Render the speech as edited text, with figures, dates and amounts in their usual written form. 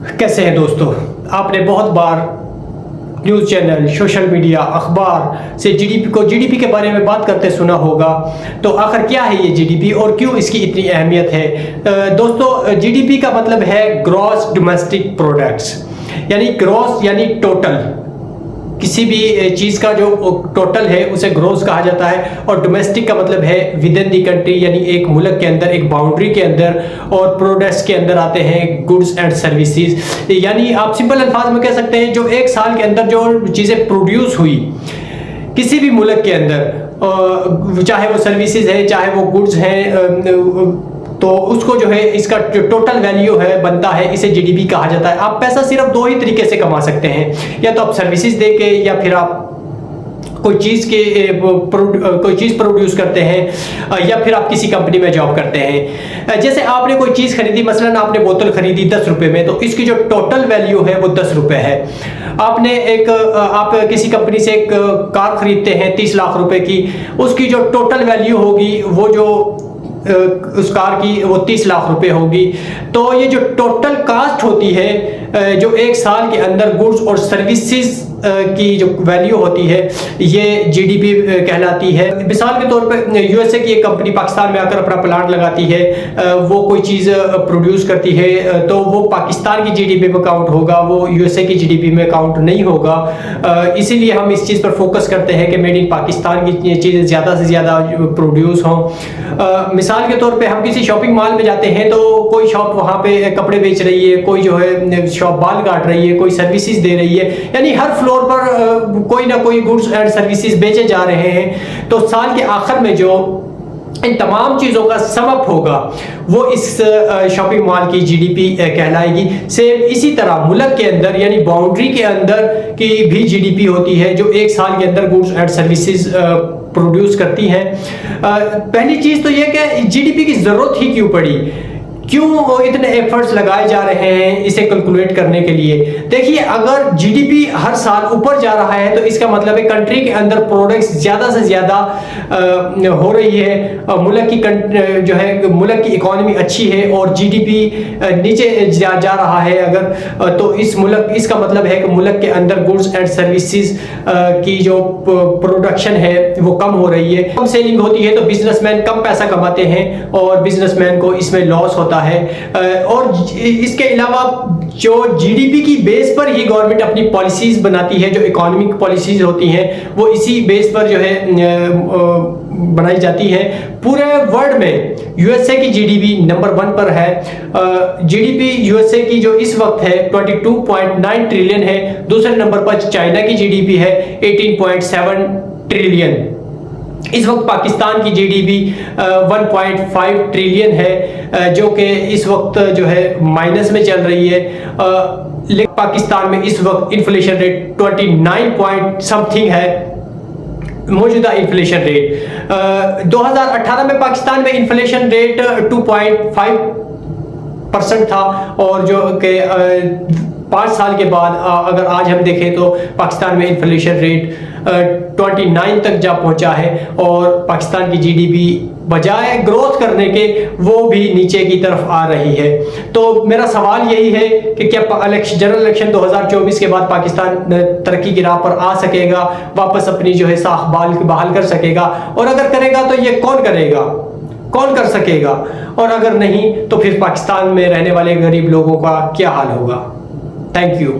कैसे हैं दोस्तों। आपने बहुत बार न्यूज़ चैनल, सोशल मीडिया, अखबार से जीडीपी के बारे में बात करते सुना होगा। तो आखिर क्या है ये जीडीपी और क्यों इसकी इतनी अहमियत है। दोस्तों, जीडीपी का मतलब है ग्रॉस डोमेस्टिक प्रोडक्ट्स, यानी ग्रॉस यानी टोटल, किसी भी चीज़ का जो टोटल है उसे ग्रोस कहा जाता है। और डोमेस्टिक का मतलब है विद इन दी कंट्री, यानी एक मुल्क के अंदर, एक बाउंड्री के अंदर। और प्रोडक्ट्स के अंदर आते हैं गुड्स एंड सर्विसेज, यानी आप सिंपल अल्फाज में कह सकते हैं जो एक साल के अंदर जो चीज़ें प्रोड्यूस हुई किसी भी मुल्क के अंदर, चाहे वो सर्विसेज है चाहे वो गुड्स हैं, तो उसको जो है इसका जो टोटल वैल्यू है बनता है, इसे जीडीपी कहा जाता है। आप पैसा सिर्फ दो ही तरीके से कमा सकते हैं, या तो आप सर्विसेज दे के, या फिर आप कोई चीज़ प्रोड्यूस करते हैं, या फिर आप किसी कंपनी में जॉब करते हैं। जैसे आपने कोई चीज़ खरीदी, मसलन आपने बोतल खरीदी 10 रुपए में, तो इसकी जो टोटल वैल्यू है वो 10 रुपए है। आप किसी कंपनी से एक कार खरीदते हैं 30 लाख रुपए की, उसकी जो टोटल वैल्यू होगी वो जो उस कार की वो 30 लाख रुपए होगी। तो ये जो टोटल कास्ट होती है, जो एक साल के अंदर गुड्स और सर्विसेज की जो वैल्यू होती है, ये जीडीपी कहलाती है। मिसाल के तौर पे यूएसए की एक कंपनी पाकिस्तान में आकर अपना प्लांट लगाती है, वो कोई चीज़ प्रोड्यूस करती है, तो वो पाकिस्तान की जीडीपी में काउंट होगा, वो यूएसए की जीडीपी में काउंट नहीं होगा। इसीलिए हम इस चीज़ पर फोकस करते हैं कि मेड इन पाकिस्तान की चीज़ें ज़्यादा से ज़्यादा प्रोड्यूस हों। मिसाल के तौर पे हम किसी शॉपिंग मॉल में जाते हैं, तो कोई शॉप वहाँ पे कपड़े बेच रही है, कोई जो है शॉप बाल काट रही है, कोई सर्विसेज दे रही है, यानी हर फ्लोर पर कोई ना कोई गुड्स एंड सर्विसेज बेचे जा रहे हैं। तो साल के आखिर में जो इन तमाम चीज़ों का सम अप होगा वो इस शॉपिंग मॉल की जीडीपी कहलाएगी। सेम इसी तरह मुल्क के अंदर यानी बाउंड्री के अंदर की भी जीडीपी होती है, जो एक साल के अंदर गुड्स एंड सर्विसेज प्रोड्यूस करती हैं। पहली चीज़ तो यह कि जीडीपी की ज़रूरत ही क्यों पड़ी, क्यों इतने एफर्ट्स लगाए जा रहे हैं इसे कैलकुलेट करने के लिए। देखिए, अगर जीडीपी हर साल ऊपर जा रहा है तो इसका मतलब है कंट्री के अंदर प्रोडक्ट्स ज़्यादा से ज़्यादा हो रही है, मुल्क की मुल्क की इकोनॉमी अच्छी है, और जीडीपी नीचे जा रहा है अगर, तो इसका मतलब है कि मुल्क के अंदर गुड्स एंड सर्विसेज की जो प्रोडक्शन है वो कम हो रही है। कम सेलिंग होती है तो बिजनेसमैन कम पैसा कमाते हैं और बिजनेसमैन को इसमें लॉस होता है। और इसके अलावा जो जीडीपी की बेस पर ही गवर्नमेंट अपनी पॉलिसीज बनाती है, जो इकोनॉमिक पॉलिसीज होती हैं वो इसी बेस पर जो है बनाई जाती है। पूरे वर्ल्ड में यूएसए की जीडीपी नंबर 1 पर है। जीडीपी यूएसए की जो इस वक्त है 22.9 ट्रिलियन है। दूसरे नंबर पर चाइना की जीडीपी है 18.7 ट्रिलियन। इस वक्त पाकिस्तान की जीडीपी 1.5 ट्रिलियन है, जो कि इस वक्त जो है माइनस में चल रही है। लेकिन पाकिस्तान में इस वक्त इन्फ्लेशन रेट 29 पॉइंट समथिंग है, मौजूदा इन्फ्लेशन रेट। 2018 में पाकिस्तान में इन्फ्लेशन रेट 2.5% था, और जो कि 5 साल के बाद अगर आज हम देखें तो पाकिस्तान में इन्फ्लेशन रेट 29 तक जा पहुंचा है, और पाकिस्तान की जीडीपी बजाय ग्रोथ करने के वो भी नीचे की तरफ आ रही है। तो मेरा सवाल यही है कि क्या जनरल इलेक्शन 2024 के बाद पाकिस्तान तरक्की की राह पर आ सकेगा, वापस अपनी जो है साख बहाल कर सकेगा, और अगर करेगा तो ये कौन करेगा, कौन कर सकेगा, और अगर नहीं तो फिर पाकिस्तान में रहने वाले गरीब लोगों का क्या हाल होगा। Thank you.